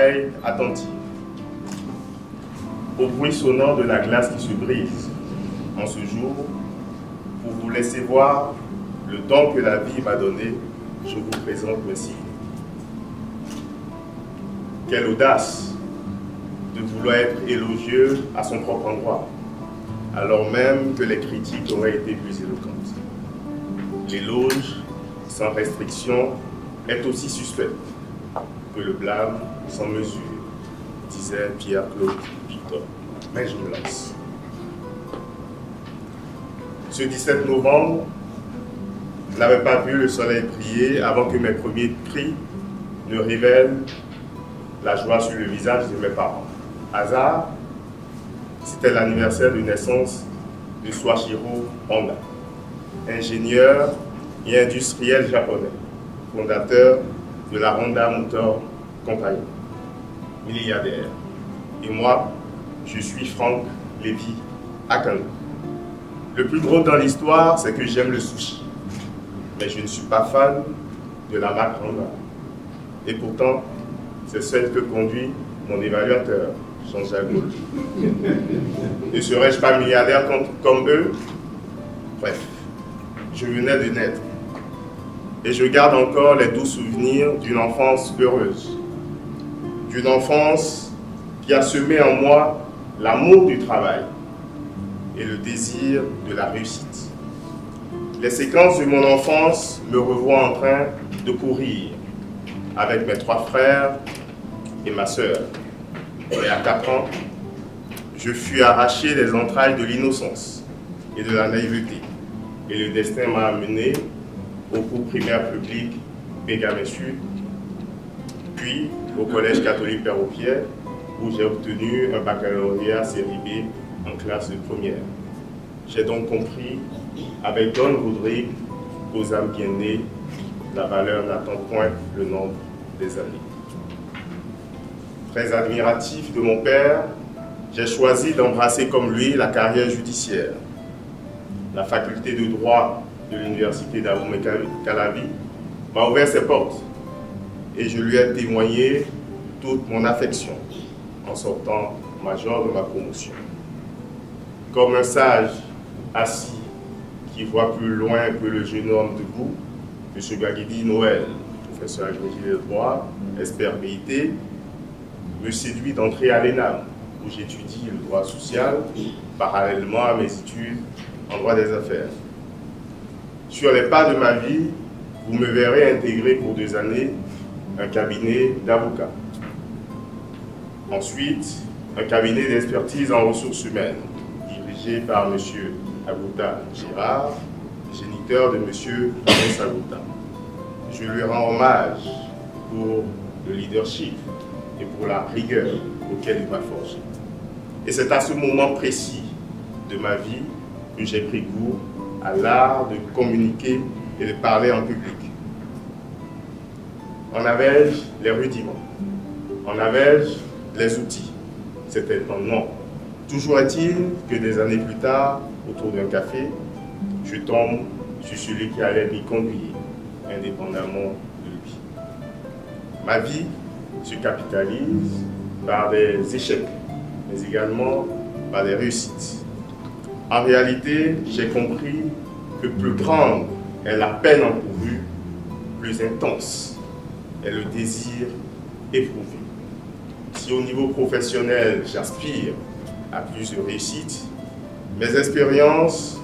l'oreille attentive au bruit sonnant de la glace qui se brise en ce jour, pour vous laisser voir le don que la vie m'a donné, je vous présente voici. Quelle audace de vouloir être élogieux à son propre endroit, alors même que les critiques auraient été plus éloquentes. L'éloge, sans restriction, est aussi suspect que le blâme sans mesure, disait Pierre-Claude Victor. Mais je me lance. Ce 17 novembre, je n'avais pas vu le soleil briller avant que mes premiers cris ne révèlent la joie sur le visage de mes parents. Hasard, c'était l'anniversaire de naissance de Soichiro Honda, ingénieur et industriel japonais, fondateur de la Honda Motor Company, milliardaire. Et moi, je suis Franck Lévy Akano. Le plus drôle dans l'histoire, c'est que j'aime le sushi. Mais je ne suis pas fan de la marque Honda. Et pourtant, c'est celle que conduit mon évaluateur, Jean-Jacques Gault. Ne serais-je pas milliardaire comme eux? Bref, je venais de naître. Et je garde encore les doux souvenirs d'une enfance heureuse. D'une enfance qui a semé en moi l'amour du travail et le désir de la réussite. Les séquences de mon enfance me revoient en train de courir avec mes 3 frères et ma sœur. Et à 4 ans, je fus arraché des entrailles de l'innocence et de la naïveté. Et le destin m'a amené au cours primaire public Bégamé Sud, puis au collège catholique Père aux Pierres, où j'ai obtenu un baccalauréat série B en classe de première. J'ai donc compris, avec Don Rodrigue, qu'aux âmes bien nées, la valeur n'attend point le nombre des années. Très admiratif de mon père, j'ai choisi d'embrasser comme lui la carrière judiciaire. La faculté de droit de l'université d'Abomey-Calavi m'a ouvert ses portes et je lui ai témoigné toute mon affection en sortant major de ma promotion. Comme un sage assis qui voit plus loin que le jeune homme debout, M. Gaguidi Noël, professeur agrégé de droit, expert BIT, me séduit d'entrer à l'ENAM, où j'étudie le droit social, parallèlement à mes études en droit des affaires. Sur les pas de ma vie, vous me verrez intégrer pour 2 années un cabinet d'avocats. Ensuite, un cabinet d'expertise en ressources humaines, dirigé par M. Agouta Girard, géniteur de M. Agnès Agouta. Je lui rends hommage pour le leadership et pour la rigueur auquel il m'a forgé. Et c'est à ce moment précis de ma vie que j'ai pris goût à l'art de communiquer et de parler en public. En avais-je les rudiments? En avais-je les outils? C'était non. Toujours est-il que des années plus tard, autour d'un café, je tombe sur celui qui allait m'y conduire, indépendamment de lui. Ma vie se capitalise par des échecs, mais également par des réussites. En réalité, j'ai compris que plus grande est la peine encourue, plus intense est le désir éprouvé. Si au niveau professionnel, j'aspire à plus de réussite, mes expériences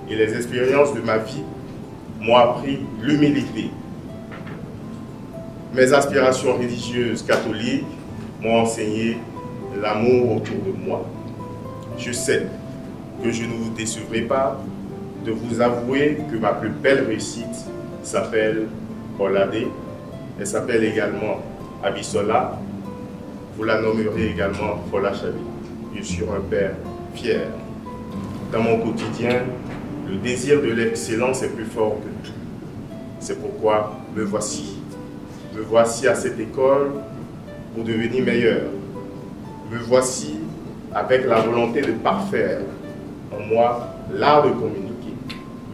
et les expériences de ma vie m'ont appris l'humilité. Mes aspirations religieuses catholiques m'ont enseigné l'amour autour de moi. Je sais que je ne vous décevrai pas de vous avouer que ma plus belle réussite s'appelle Oladé. Elle s'appelle également Abisola. Vous la nommerez également Fola Chabi. Je suis un père fier. Dans mon quotidien, le désir de l'excellence est plus fort que tout. C'est pourquoi me voici. Me voici à cette école pour devenir meilleur. Me voici avec la volonté de parfaire en moi l'art de communiquer.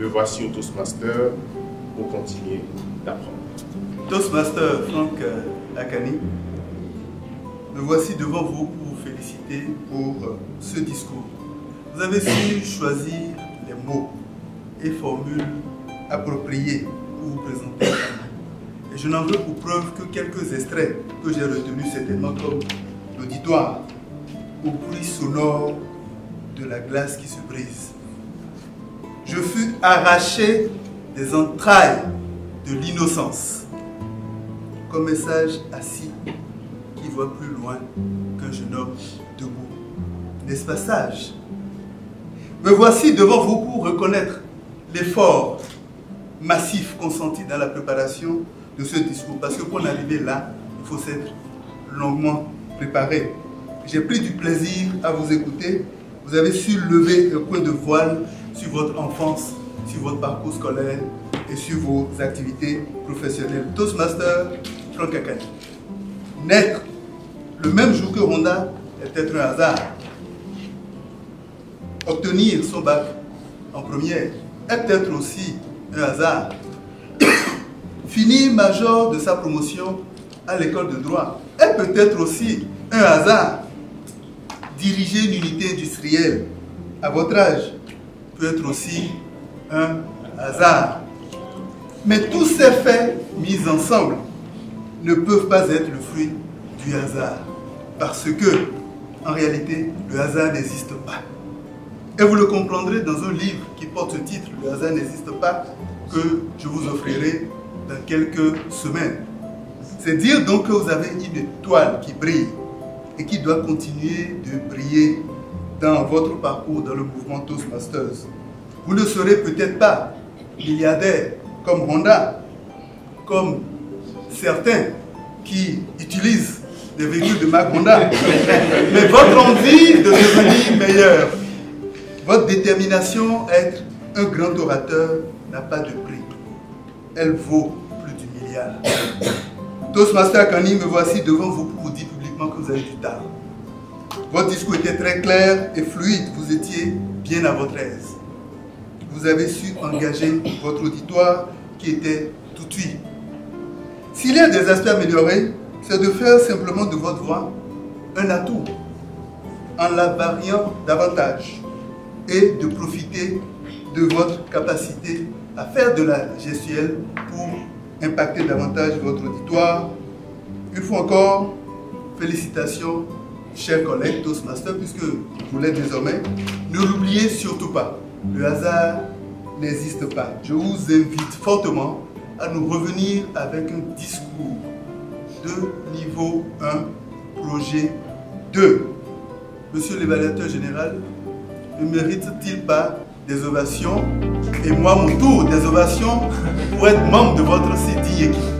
Me voici au Toastmaster pour continuer d'apprendre. Toastmaster Franck Akani, me voici devant vous pour vous féliciter pour ce discours. Vous avez su choisir les mots et formules appropriées pour vous présenter. Et je n'en veux pour preuve que quelques extraits que j'ai retenus certainement comme l'auditoire au bruit sonore de la glace qui se brise. Je fus arraché des entrailles de l'innocence, comme un sage assis qui voit plus loin qu'un jeune homme debout. N'est-ce pas sage? Me voici devant vous pour reconnaître l'effort massif consenti dans la préparation de ce discours. Parce que pour en arriver là, il faut s'être longuement préparé. J'ai pris du plaisir à vous écouter. Vous avez su lever un point de voile sur votre enfance, sur votre parcours scolaire et sur vos activités professionnelles. Toastmaster Franck Akani. Naître le même jour que Honda est peut-être un hasard. Obtenir son bac en première est peut-être aussi un hasard. Finir major de sa promotion à l'école de droit est peut-être aussi un hasard. Diriger une unité industrielle à votre âge peut être aussi un hasard. Mais tous ces faits mis ensemble ne peuvent pas être le fruit du hasard. Parce que, en réalité, le hasard n'existe pas. Et vous le comprendrez dans un livre qui porte ce titre, Le hasard n'existe pas, que je vous offrirai dans quelques semaines. C'est dire donc que vous avez une étoile qui brille et qui doit continuer de briller dans votre parcours dans le mouvement Toastmasters. Vous ne serez peut-être pas milliardaire comme Honda, comme certains qui utilisent des véhicules de marque Honda, mais votre envie de devenir meilleur, votre détermination à être un grand orateur n'a pas de prix. Elle vaut plus du milliard. Toastmaster Akani, me voici devant vous pour vous dire publiquement que vous avez du talent. Votre discours était très clair et fluide. Vous étiez bien à votre aise. Vous avez su engager votre auditoire qui était tout oui. S'il y a des aspects améliorés, c'est de faire simplement de votre voix un atout en la variant davantage et de profiter de votre capacité à faire de la gestuelle pour impacter davantage votre auditoire. Une fois encore, félicitations, chers collègues Toastmasters, puisque vous l'êtes désormais. Ne l'oubliez surtout pas, le hasard n'existe pas. Je vous invite fortement à nous revenir avec un discours de niveau 1, projet 2. Monsieur l'évaluateur général, ne mérite-t-il pas des ovations et moi mon tour des ovations pour être membre de votre si digne équipe?